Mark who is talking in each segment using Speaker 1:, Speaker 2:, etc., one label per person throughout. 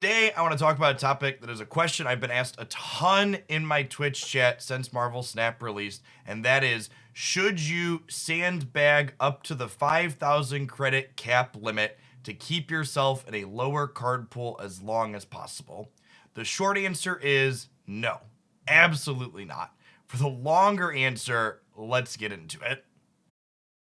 Speaker 1: Today, I want to talk about a topic that is a question I've been asked a ton in my Twitch chat since Marvel Snap released, and that is, should you sandbag up to the 5,000 credit cap limit to keep yourself in a lower card pool as long as possible? The short answer is no, absolutely not. For the longer answer, let's get into it.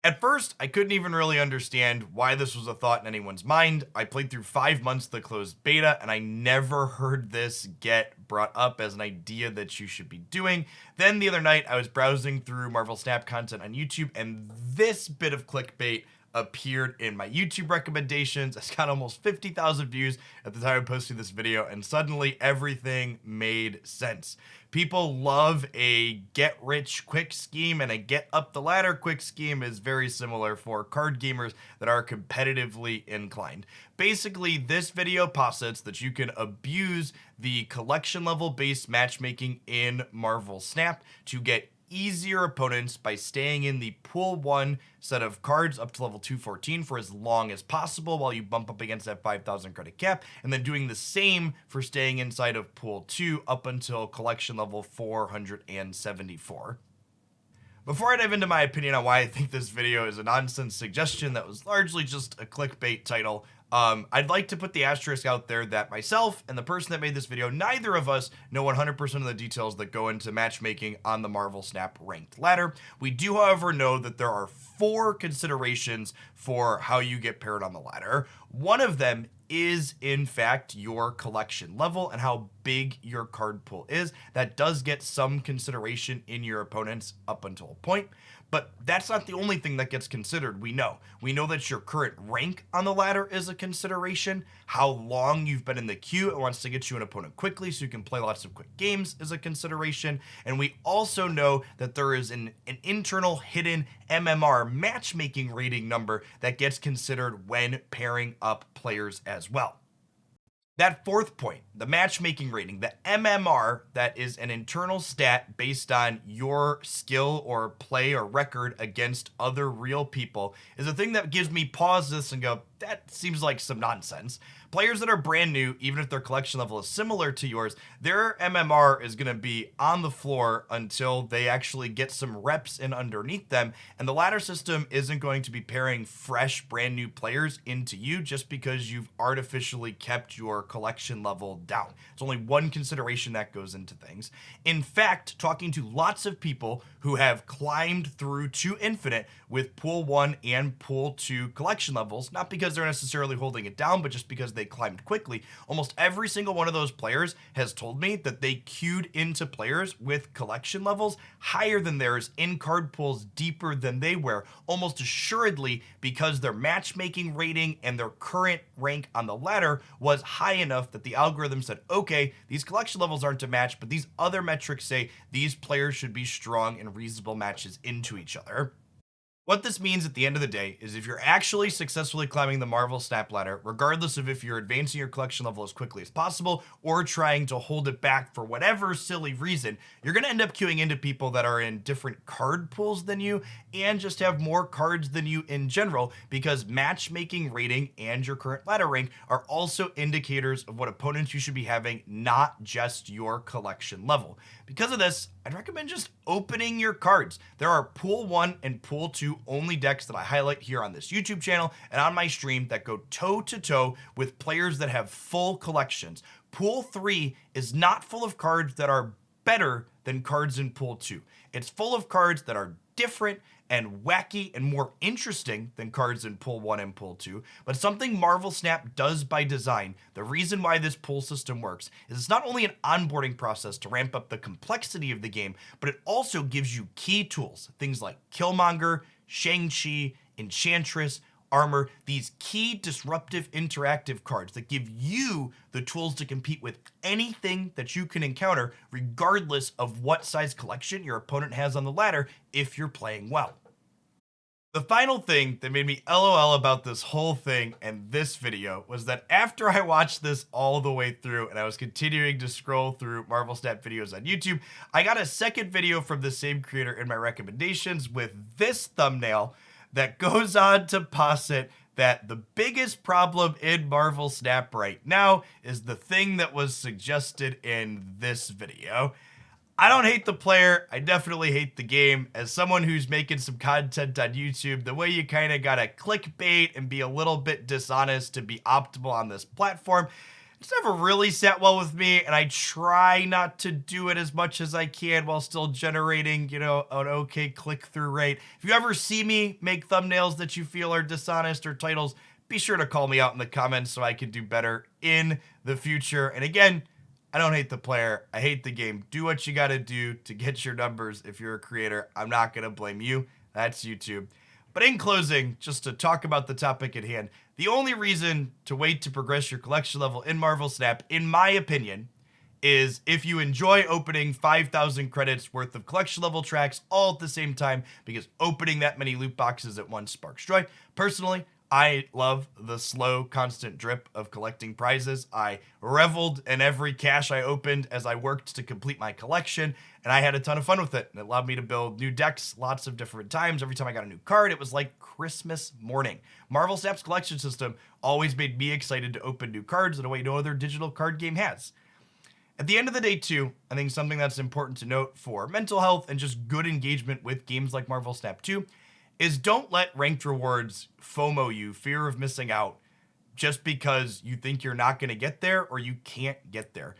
Speaker 1: At first, I couldn't even really understand why this was a thought in anyone's mind. I played through 5 months of the closed beta, and I never heard this get brought up as an idea that you should be doing. Then the other night, I was browsing through Marvel Snap content on YouTube, and this bit of clickbait appeared in my YouTube recommendations. It's got almost 50,000 views at the time of posting this video, and suddenly everything made sense. People love a get rich quick scheme, and a get up the ladder quick scheme is very similar for card gamers that are competitively inclined. Basically, this video posits that you can abuse the collection level based matchmaking in Marvel Snap to get easier opponents by staying in the pool 1 set of cards up to level 214 for as long as possible while you bump up against that 5,000 credit cap, and then doing the same for staying inside of pool 2 up until collection level 474. Before I dive into my opinion on why I think this video is a nonsense suggestion that was largely just a clickbait title, I'd like to put the asterisk out there that myself and the person that made this video, neither of us know 100% of the details that go into matchmaking on the Marvel Snap ranked ladder. We do, however, know that there are 4 considerations for how you get paired on the ladder. One of them is, in fact, your collection level and how big your card pool is. That does get some consideration in your opponents up until a point, but that's not the only thing that gets considered. We know that your current rank on the ladder is a consideration. How long you've been in the queue and wants to get you an opponent quickly so you can play lots of quick games is a consideration. And we also know that there is an internal hidden MMR matchmaking rating number that gets considered when pairing up players as well. That 4th point, the matchmaking rating, the MMR, that is an internal stat based on your skill or play or record against other real people, is a thing that gives me pause this and go, that seems like some nonsense. Players that are brand new, even if their collection level is similar to yours, their MMR is going to be on the floor until they actually get some reps in underneath them, and the ladder system isn't going to be pairing fresh, brand new players into you just because you've artificially kept your collection level down. It's only one consideration that goes into things. In fact, talking to lots of people who have climbed through to infinite with pool 1 and pool 2 collection levels, not because they're necessarily holding it down, but just because they climbed quickly, almost every single one of those players has told me that they queued into players with collection levels higher than theirs in card pools deeper than they were, almost assuredly because their matchmaking rating and their current rank on the ladder was high enough that the algorithm said, okay, these collection levels aren't a match, but these other metrics say these players should be strong and reasonable matches into each other. What this means at the end of the day is if you're actually successfully climbing the Marvel Snap ladder, regardless of if you're advancing your collection level as quickly as possible or trying to hold it back for whatever silly reason, you're going to end up queuing into people that are in different card pools than you and just have more cards than you in general, because matchmaking rating and your current ladder rank are also indicators of what opponents you should be having, not just your collection level. Because of this, I'd recommend just opening your cards. There are pool 1 and pool 2 only decks that I highlight here on this YouTube channel and on my stream that go toe to toe with players that have full collections. Pool 3 is not full of cards that are better than cards in pool 2. It's full of cards that are different and wacky and more interesting than cards in pool 1 and pool 2, but something Marvel Snap does by design. The reason why this pool system works is it's not only an onboarding process to ramp up the complexity of the game, but it also gives you key tools, things like Killmonger, Shang-Chi, Enchantress, Armor, these key disruptive interactive cards that give you the tools to compete with anything that you can encounter, regardless of what size collection your opponent has on the ladder if you're playing well. The final thing that made me LOL about this whole thing and this video was that after I watched this all the way through and I was continuing to scroll through Marvel Snap videos on YouTube, I got a second video from the same creator in my recommendations with this thumbnail that goes on to posit that the biggest problem in Marvel Snap right now is the thing that was suggested in this video. I don't hate the player, I definitely hate the game. As someone who's making some content on YouTube, the way you kind of gotta clickbait and be a little bit dishonest to be optimal on this platform, it's never really sat well with me, and I try not to do it as much as I can while still generating, an okay click-through rate. If you ever see me make thumbnails that you feel are dishonest or titles, be sure to call me out in the comments so I can do better in the future. And again, I don't hate the player, I hate the game. Do what you gotta do to get your numbers if you're a creator. I'm not gonna blame you, that's YouTube. But in closing, just to talk about the topic at hand, the only reason to wait to progress your collection level in Marvel Snap, in my opinion, is if you enjoy opening 5,000 credits worth of collection level tracks all at the same time, because opening that many loot boxes at once sparks joy. Personally, I love the slow, constant drip of collecting prizes. I reveled in every cache I opened as I worked to complete my collection, and I had a ton of fun with it. And it allowed me to build new decks lots of different times. Every time I got a new card, it was like Christmas morning. Marvel Snap's collection system always made me excited to open new cards in a way no other digital card game has. At the end of the day, too, I think something that's important to note for mental health and just good engagement with games like Marvel Snap 2 is don't let ranked rewards FOMO you, fear of missing out, just because you think you're not going to get there or you can't get there.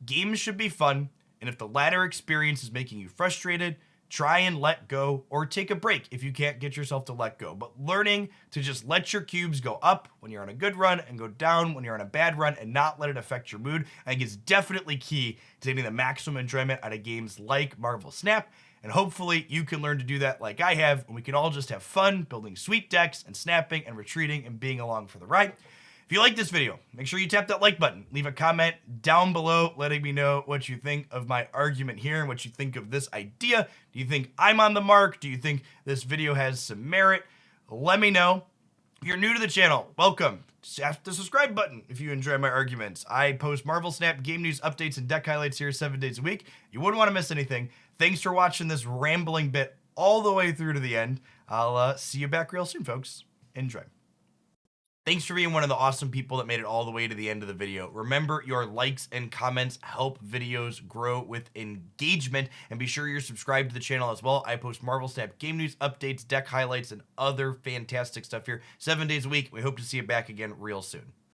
Speaker 1: Games should be fun, and if the latter experience is making you frustrated, try and let go or take a break if you can't get yourself to let go. But learning to just let your cubes go up when you're on a good run and go down when you're on a bad run and not let it affect your mood, I think is definitely key to getting the maximum enjoyment out of games like Marvel Snap. And hopefully you can learn to do that like I have, and we can all just have fun building sweet decks and snapping and retreating and being along for the ride. If you like this video, make sure you tap that like button. Leave a comment down below letting me know what you think of my argument here and what you think of this idea. Do you think I'm on the mark? Do you think this video has some merit? Let me know. If you're new to the channel, welcome. Tap the subscribe button if you enjoy my arguments. I post Marvel Snap game news, updates, and deck highlights here 7 days a week. You wouldn't want to miss anything. Thanks for watching this rambling bit all the way through to the end. I'll see you back real soon, folks. Enjoy. Thanks for being one of the awesome people that made it all the way to the end of the video. Remember, your likes and comments help videos grow with engagement, and be sure you're subscribed to the channel as well. I post Marvel Snap game news, updates, deck highlights, and other fantastic stuff here 7 days a week. We hope to see you back again real soon.